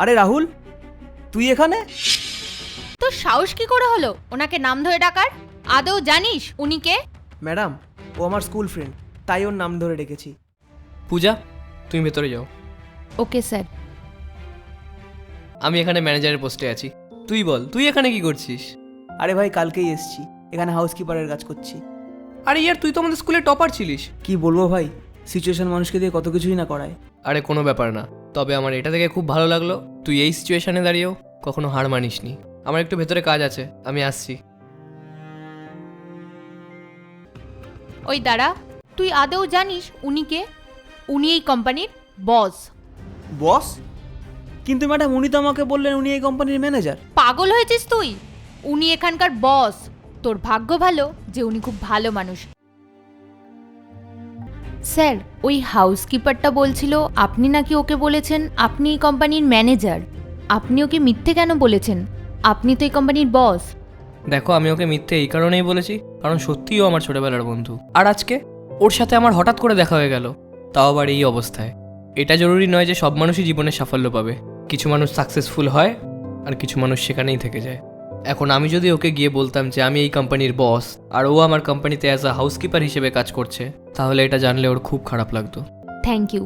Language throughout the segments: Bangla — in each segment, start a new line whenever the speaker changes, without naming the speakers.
আরে রাহুল, তুই এখানে?
তোর সাহস কি করে হলো ওনাকে নাম ধরে ডাকার? আদৌ জানিস উনি কে?
ম্যাডাম, ও আমার স্কুল ফ্রেন্ড, তাই ওর নাম ধরে ডেকেছি।
পূজা, তুমি ভেতরে যাও।
Okay sir.
আমি এখানে ম্যানেজারের পোস্টে আছি। তুই বল, তুই এখানে কি করছিস?
আরে ভাই, কালকেই এসছি, এখানে হাউসকিপারের কাজ করছি।
আরে ইয়ার, তুই তো আমাদের স্কুলে টপার ছিলিস।
কি বলবো ভাই, সিচুয়েশন মানুষকে দিয়ে কত কিছুই না করায়।
আরে কোনো ব্যাপার না, তবে আমার এটা থেকে খুব ভালো লাগলো তুই এই সিচুয়েশনে দাঁড়িয়েও কখনো হার মানিসনি। আমার একটু ভেতরে কাজ আছে, আমি আসছি।
ওই দাঁড়া, তুই আদৌ জানিস উনি কে? উনি এই কোম্পানির বস।
বস? কিন্তু ম্যাডাম, উনি তো আমাকে বললেন উনি এই কোম্পানির ম্যানেজার।
পাগল হয়েছিস তুই? উনি এখানকার বস। তোর ভাগ্য ভালো যে উনি খুব ভালো মানুষ। স্যার, ওই হাউসকিপারটা বলছিল আপনি নাকি ওকে বলেছেন আপনি এই কোম্পানির ম্যানেজার। আপনি ওকে মিথ্যে কেন বলেছেন? আপনি তো এই কোম্পানির বস।
দেখো, আমি ওকে মিথ্যে এই কারণেই বলেছি কারণ সত্যিই ও আমার ছোটবেলার বন্ধু। আর আজকে ওর সাথে আমার হঠাৎ করে দেখা হয়ে গেল, তাও আবার এই অবস্থায়। এটা জরুরি নয় যে সব মানুষই জীবনে সাফল্য পাবে। কিছু মানুষ সাকসেসফুল হয় আর কিছু মানুষ সেখানেই থেকে যায়। এখন আমি যদি ওকে গিয়ে বলতাম যে আমি এই কোম্পানির বস আর ও আমার কোম্পানিতে অ্যাজ আ হাউসকিপার হিসেবে কাজ করছে, তাহলে এটা জানলে ওর খুব খারাপ লাগতো।
Thank you.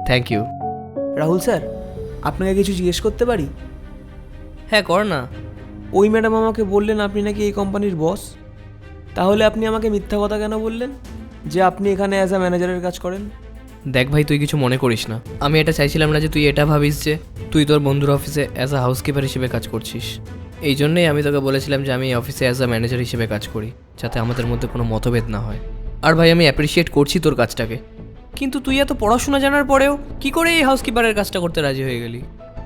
Thank you.
Rahul sir, আপনাকে কিছু জিজ্ঞেস করতে পারি?
হ্যাঁ, কর না।
ওই ম্যাডাম আমাকে বললেন আপনি নাকি এই কোম্পানির বস, তাহলে আপনি আমাকে মিথ্যা কথা কেন বললেন যে আপনি এখানে অ্যাজ আ ম্যানেজারের কাজ করেন?
দেখ ভাই, তুই কিছু মনে করিস না। আমি এটা চাইছিলাম না যে তুই এটা ভাবিস যে তুই তোর বন্ধুর অফিসে অ্যাজ আ হাউসকিপার হিসেবে কাজ করছিস। এই জন্যই আমি তোকে বলেছিলাম যে আমি এই অফিসে অ্যাজ আ ম্যানেজার হিসেবে কাজ করি, যাতে আমাদের মধ্যে কোনো মতভেদ না হয়। আর ভাই, আমি অ্যাপ্রিসিয়েট করছি তোর কাজটাকে, কিন্তু তুই এত পড়াশোনা জানার পরেও কি করে এই হাউসকিপারের কাজটা করতে রাজি হয়ে গেলি?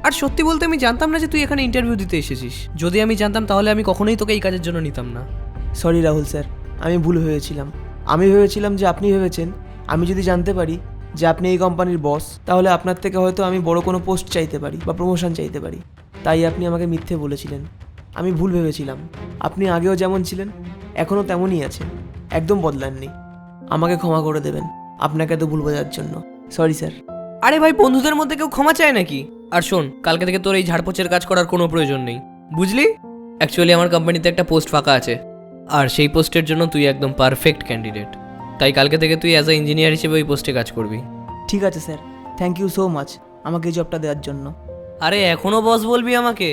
আর সত্যি বলতে আমি জানতাম না যে তুই এখানে ইন্টারভিউ দিতে এসেছিস। যদি আমি জানতাম তাহলে আমি কখনোই তোকে এই কাজের জন্য নিতাম না।
সরি রাহুল স্যার, আমি ভুল ভেবেছিলাম। আমি ভেবেছিলাম যে আপনি ভেবেছেন আমি যদি জানতে পারি যে আপনি এই কোম্পানির বস, তাহলে আপনার থেকে হয়তো আমি বড় কোনো পোস্ট চাইতে পারি বা প্রমোশন চাইতে পারি, তাই আপনি আমাকে মিথ্যে বলেছিলেন। আমি ভুল ভেবেছিলাম। আপনি আগেও যেমন ছিলেন এখনও তেমনই আছেন, একদম বদলাননি। আমাকে ক্ষমা করে দেবেন আপনাকে তো ভুল বোঝার জন্য। Sorry sir.
আরে ভাই, বন্ধুদের মধ্যে কেউ ক্ষমা চায় নাকি? আর শোন, কালকে থেকে তোর এই ঝাড়পোছের কাজ করার কোনো প্রয়োজন নেই, বুঝলি? অ্যাকচুয়ালি আমার কোম্পানিতে একটা পোস্ট ফাঁকা আছে, আর সেই পোস্টের জন্য তুই একদম পারফেক্ট ক্যান্ডিডেট। তাই কালকে থেকে তুই অ্যাজ আ ইঞ্জিনিয়ার হিসেবে ওই পোস্টে কাজ করবি।
ঠিক আছে sir, thank you so much আমাকে এই জবটা দেওয়ার জন্য।
আরে এখনও বস বলবি আমাকে?